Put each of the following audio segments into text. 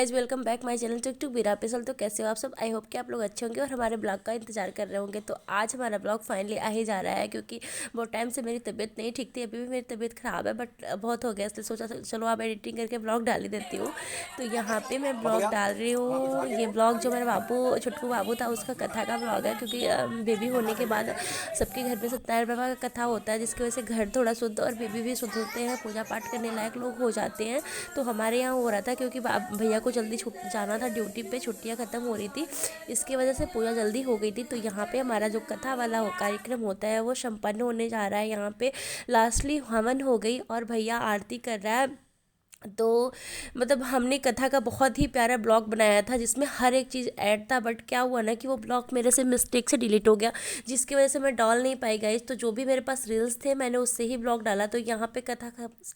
Guys, welcome back my channel tick two बीरा पिसल। तो कैसे हो आप सब? आई होप कि आप लोग अच्छे होंगे और हमारे ब्लॉग का इंतजार कर रहे होंगे। तो आज हमारा ब्लॉग फाइनली आ ही जा रहा है, क्योंकि बहुत टाइम से मेरी तबीयत नहीं ठीक थी। अभी भी मेरी तबीयत ख़राब है, बट बहुत हो गया, इसलिए सोचा चलो आप एडिटिंग करके ब्लॉग डाल ही देती हूँ। तो यहाँ पे मैं ब्लॉग डाल रही हूँ। ये ब्लॉग जो मेरा बाबू छोटकू बाबू था उसका कथा का ब्लॉग है, क्योंकि बेबी होने के बाद सबके घर में सत्यनारायण बाबा का कथा होता है, जिसकी वजह से घर थोड़ा शुद्ध और बेबी भी शुद्ध होते हैं, पूजा पाठ करने लायक लोग हो जाते हैं। तो हमारे यहाँ हो रहा था, क्योंकि भैया को जल्दी जाना था ड्यूटी पे, छुट्टियाँ ख़त्म हो रही थी, इसकी वजह से पूजा जल्दी हो गई थी। तो यहाँ पे हमारा जो कथा वाला कार्यक्रम होता है वो संपन्न होने जा रहा है। यहाँ पे लास्टली हवन हो गई और भैया आरती कर रहा है। तो मतलब हमने कथा का बहुत ही प्यारा ब्लॉग बनाया था, जिसमें हर एक चीज़ ऐड था, बट क्या हुआ ना कि वो ब्लॉग मेरे से मिस्टेक से डिलीट हो गया, जिसकी वजह से मैं डाल नहीं पाई गाइस। तो जो भी मेरे पास रील्स थे मैंने उससे ही ब्लॉग डाला। तो यहाँ पे कथा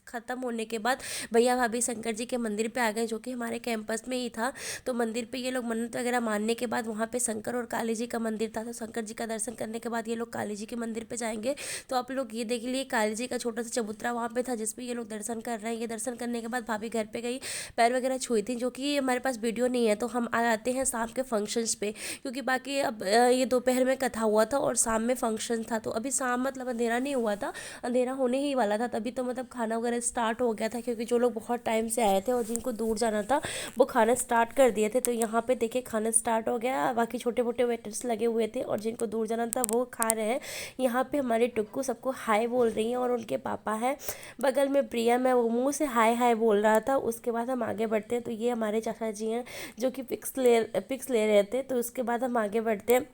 ख़त्म होने के बाद भैया भाभी शंकर जी के मंदिर पे आ गए, जो कि हमारे कैंपस में ही था। तो मंदिर पे ये लोग मन्नत वगैरह मानने के बाद वहाँ पे शंकर और काली जी का मंदिर था, तो शंकर जी का दर्शन करने के बाद ये लोग काली जी के मंदिर पे जाएंगे। तो आप लोग ये देख लिए, काली जी का छोटा सा चबूतरा वहाँ पे था, जिसपे ये लोग दर्शन कर रहे हैं। ये दर्शन करने के बाद भाभी घर पे गई, पैर वगैरह छुई थी, जो कि हमारे पास वीडियो नहीं है। तो हम आ जाते हैं शाम के फंक्शंस पे, क्योंकि बाकी अब ये दोपहर में कथा हुआ था और शाम में फंक्शन था। तो अभी शाम मतलब अंधेरा नहीं हुआ था, अंधेरा होने ही वाला था तभी तो मतलब खाना वगैरह स्टार्ट हो गया था, क्योंकि जो लोग बहुत टाइम से आए थे और जिनको दूर जाना था वो खाना स्टार्ट कर दिए थे। तो यहाँ पे देखिए खाना स्टार्ट हो गया, बाकी छोटे मोटे वेटर्स लगे हुए थे और जिनको दूर जाना था वो खा रहे हैं। यहाँ पे हमारे टुक्कू सबको हाय बोल रही हैं और उनके पापा हैं बगल में, प्रिया, मैं वो मुँह से हाय हाय बोल रहा था। उसके बाद हम आगे बढ़ते हैं। तो ये हमारे चाचा जी हैं, जो कि पिक्स ले रहे थे। तो उसके बाद हम आगे बढ़ते हैं,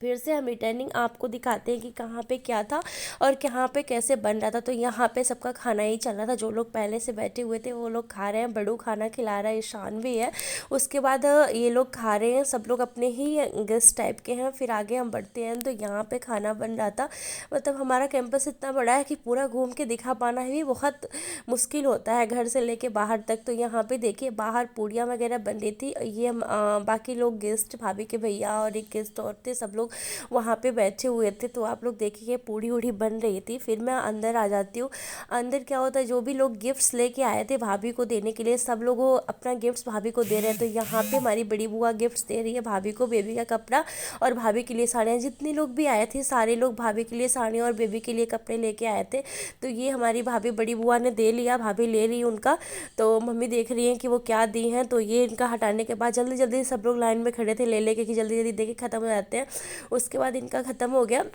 फिर से हम रिटर्निंग आपको दिखाते हैं कि कहाँ पे क्या था और कहाँ पे कैसे बन रहा था। तो यहाँ पे सबका खाना ही चल रहा था, जो लोग पहले से बैठे हुए थे वो लोग खा रहे हैं, बड़ू खाना खिला रहा है, ईशान भी है। उसके बाद ये लोग खा रहे हैं, सब लोग अपने ही गेस्ट टाइप के हैं। फिर आगे हम बढ़ते हैं, तो यहाँ पे खाना बन रहा था। मतलब हमारा कैंपस इतना बड़ा है कि पूरा घूम के दिखा पाना भी बहुत मुश्किल होता है, घर से लेके बाहर तक। तो यहाँ पे देखिए बाहर पूड़ियाँ वगैरह बन रही थी। ये हम बाकी लोग गेस्ट, भाभी के भैया और एक गेस्ट और थे, सब लोग वहाँ पे बैठे हुए थे। तो आप लोग देखिए पूड़ी उड़ी बन रही थी। फिर मैं अंदर आ जाती हूँ। अंदर क्या होता है, जो भी लोग गिफ्ट्स लेके आए थे भाभी को देने के लिए, सब लोग अपना गिफ्ट्स भाभी को दे रहे हैं। तो यहाँ पे हमारी बड़ी बुआ गिफ्ट्स दे रही है भाभी को, बेबी का कपड़ा और भाभी के लिए साड़ियाँ। जितने लोग भी आए थे सारे लोग भाभी के लिए साड़ियाँ और बेबी के लिए कपड़े लेके आए थे। तो ये हमारी भाभी बड़ी बुआ ने दे लिया, भाभी ले रही उनका। तो मम्मी देख रही हैं कि वो क्या दी हैं। तो ये इनका हटाने के बाद जल्दी जल्दी सब लोग लाइन में खड़े थे ले लेके, कि जल्दी जल्दी दे के ख़त्म हो जाते हैं। उसके बाद इनका ख़त्म हो गया।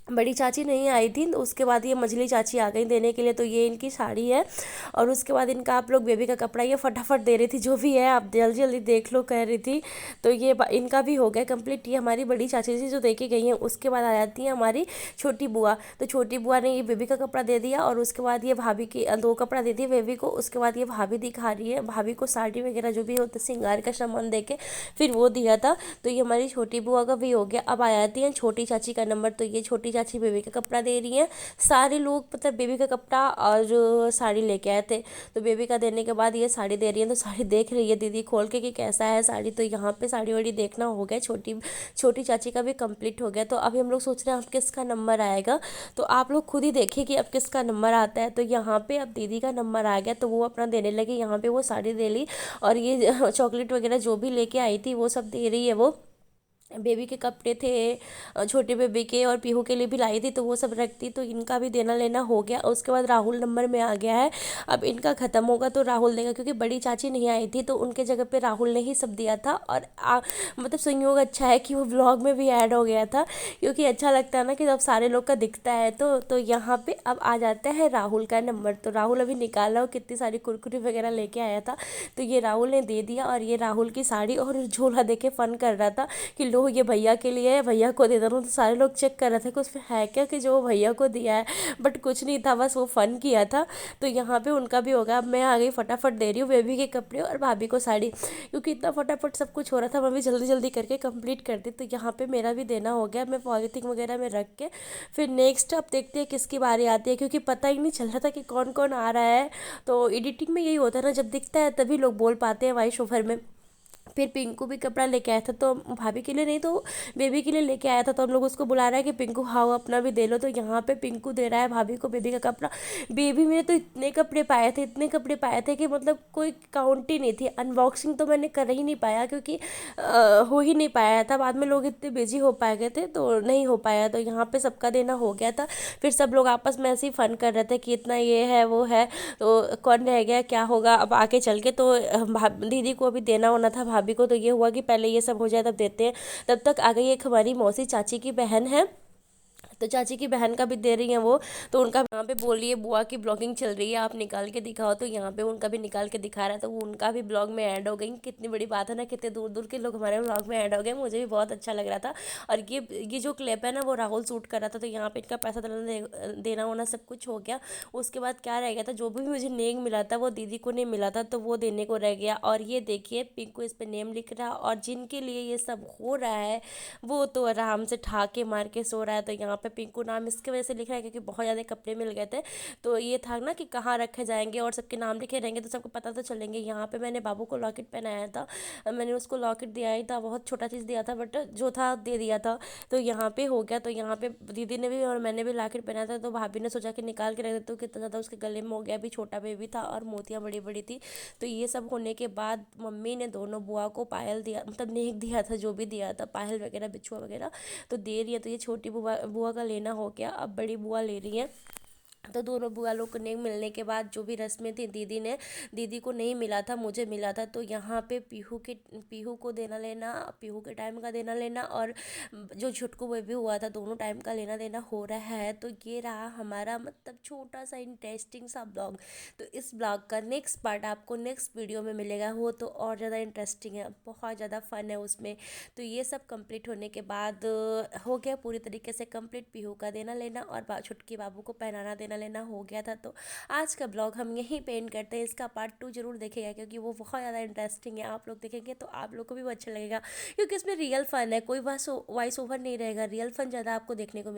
बड़ी चाची नहीं आई थी, तो उसके बाद ये मझली चाची आ गई देने के लिए। तो ये इनकी साड़ी है और उसके बाद इनका आप लोग बेबी का कपड़ा, ये फटाफट दे रही थी, जो भी है आप जल्दी जल्दी देख लो कह रही थी। तो ये इनका भी हो गया कंप्लीट। ये हमारी बड़ी चाची थी जो दे के गई हैं। उसके बाद आ जाती है हमारी छोटी बुआ। तो छोटी बुआ ने ये बेबी का कपड़ा दे दिया और उसके बाद ये भाभी की दो कपड़ा दे दिया बेबी को। उसके बाद ये भाभी दिखा रही है, भाभी को साड़ी वगैरह जो भी होता है श्रृंगार का सामान दे के फिर वो दिया था। तो ये हमारी छोटी बुआ का भी हो गया। अब आ जाती है छोटी चाची का नंबर। तो ये छोटी चाची बेबी का कपड़ा दे रही हैं। सारे लोग मतलब बेबी का कपड़ा और साड़ी लेके आए थे। तो बेबी का देने के बाद ये साड़ी दे रही है। तो साड़ी देख रही है दीदी खोल के कि कैसा है साड़ी। तो यहाँ पे साड़ी वाड़ी देखना हो गया, छोटी छोटी चाची का भी कंप्लीट हो गया। तो अभी हम लोग सोच रहे हैं अब किसका नंबर आएगा। तो आप लोग खुद ही देखिए कि अब किसका नंबर आता है। तो यहाँ पे अब दीदी का नंबर आ गया, तो वो अपना देने लगी। यहाँ पे वो साड़ी दे ली और ये चॉकलेट वगैरह जो भी लेके आई थी वो सब दे रही है। वो बेबी के कपड़े थे छोटे बेबी के और पीहू के लिए भी लाई थी, तो वो सब रखती। तो इनका भी देना लेना हो गया। उसके बाद राहुल नंबर में आ गया है। अब इनका ख़त्म होगा तो राहुल देगा, क्योंकि बड़ी चाची नहीं आई थी तो उनके जगह पे राहुल ने ही सब दिया था। और मतलब संयोग अच्छा है कि वो व्लॉग में भी ऐड हो गया था, क्योंकि अच्छा लगता है ना कि जब सारे लोग का दिखता है। तो यहाँ पे अब आ जाता है राहुल का नंबर। तो राहुल अभी निकाला और कितनी सारी कुरकुरी वगैरह लेके आया था। तो ये राहुल ने दे दिया और ये राहुल की साड़ी और झोला दे के फ़न कर रहा था कि लो ये भैया के लिए है, भैया को दे दो। तो सारे लोग चेक कर रहे थे कि उसमें है क्या, कि जो भैया को दिया है, बट कुछ नहीं था, बस वो फ़न किया था। तो यहाँ पे उनका भी होगा। अब मैं आ गई, फटाफट दे रही हूँ बेबी के कपड़े और भाभी को साड़ी, क्योंकि इतना फटाफट सब कुछ हो रहा था, मैं भी जल्दी जल्दी करके कंप्लीट कर दी। तो यहाँ पे मेरा भी देना हो गया। मैं पॉलीथिन वगैरह में रख के फिर नेक्स्ट अब देखते हैं किसकी बारी आती है, क्योंकि पता ही नहीं चल रहा था कि कौन कौन आ रहा है। तो एडिटिंग में यही होता है ना, जब दिखता है तभी लोग बोल पाते हैं वॉइस ओवर में। फिर पिंकू भी कपड़ा लेके आया था, तो भाभी के लिए नहीं तो बेबी के लिए लेके आया था। तो हम लोग उसको बुला रहा है कि पिंकू हाओ अपना भी दे लो। तो यहाँ पे पिंकू दे रहा है भाभी को बेबी का कपड़ा। बेबी में तो इतने कपड़े पाए थे, इतने कपड़े पाए थे कि मतलब कोई काउंट ही नहीं थी। अनबॉक्सिंग तो मैंने कर ही नहीं पाया क्योंकि हो ही नहीं पाया था। बाद में लोग इतने बिजी हो पाए गए थे तो नहीं हो पाया। तो यहाँ पे सबका देना हो गया था। फिर सब लोग आपस में ऐसे ही फन कर रहे थे कि इतना ये है वो है, तो कौन रह गया क्या होगा अब आगे चल के। तो दीदी को अभी देना होना था भाभी को, तो ये हुआ कि पहले ये सब हो जाए तब देते हैं। तब तक आ गई एक हमारी मौसी, चाची की बहन है, तो चाची की बहन का भी दे रही हैं वो। तो उनका यहाँ पे बोल रही है बुआ की ब्लॉगिंग चल रही है, आप निकाल के दिखाओ। तो यहाँ पे उनका भी निकाल के दिखा रहा है, तो वो उनका भी ब्लॉग में ऐड हो गई। कितनी बड़ी बात है ना, कितने दूर दूर के लोग हमारे ब्लॉग में ऐड हो गए, मुझे भी बहुत अच्छा लग रहा था। और ये जो क्लिप है ना वो राहुल शूट कर रहा था, तो यहाँ पे इनका पैसा देना होना सब कुछ हो गया। उसके बाद क्या रह गया था, जो भी मुझे नेम मिला था वो दीदी को नहीं मिला था, तो वो देने को रह गया। और ये देखिए पिंकू इस पर नेम लिख रहा, और जिनके लिए ये सब हो रहा है वो तो आराम से ठाके मार के सो रहा है। तो यहाँ पे पिंकू नाम इसके वजह से लिख रहा है क्योंकि बहुत ज़्यादा कपड़े मिल गए थे। तो ये था ना कि कहाँ रखे जाएंगे और सबके नाम लिखे रहेंगे तो सबको पता तो चलेंगे। यहाँ पे मैंने बाबू को लॉकेट पहनाया था, मैंने उसको लॉकेट दिया ही था, बहुत छोटा चीज़ दिया था बट जो था दे दिया था। तो यहाँ पे हो गया। तो यहाँ पे दीदी ने भी और मैंने भी लॉकेट पहनाया था, तो भाभी ने सोचा कि निकाल के रख देते, तो कितना ज़्यादा उसके गले में हो गया। अभी छोटा बेबी था और मोतियाँ बड़ी बड़ी थी। तो ये सब होने के बाद मम्मी ने दोनों बुआ को पायल दिया, मतलब नेक दिया था, जो भी दिया था पायल वगैरह बिछुआ वगैरह तो दे रही है। तो ये छोटी बुआ बुआ का लेना हो गया, अब बड़ी बुआ ले रही है। तो दोनों बुआ लोग को नहीं मिलने के बाद जो भी रस्में थी दीदी को नहीं मिला था, मुझे मिला था। तो यहाँ पे पीहू को देना लेना, पीहू के टाइम का देना लेना, और जो छुटकू बेबी हुआ था दोनों टाइम का लेना देना हो रहा है। तो ये रहा हमारा मतलब छोटा सा इंटरेस्टिंग सा ब्लॉग। तो इस ब्लॉग का नेक्स्ट पार्ट आपको नेक्स्ट वीडियो में मिलेगा, वो तो और ज़्यादा इंटरेस्टिंग है, बहुत ज़्यादा फन है उसमें। तो ये सब कंप्लीट होने के बाद हो गया पूरी तरीके से कंप्लीट, पीहू का देना लेना और छुटकी बाबू को पहनाना देना लेना हो गया था। तो आज का ब्लॉग हम यहीं पे एंड करते हैं। इसका पार्ट 2 जरूर देखेगा क्योंकि वो बहुत ज़्यादा इंटरेस्टिंग है। आप लोग देखेंगे तो आप लोग को भी वो अच्छा लगेगा क्योंकि इसमें रियल फन है, कोई वॉइस ओवर नहीं रहेगा, रियल फन ज़्यादा आपको देखने को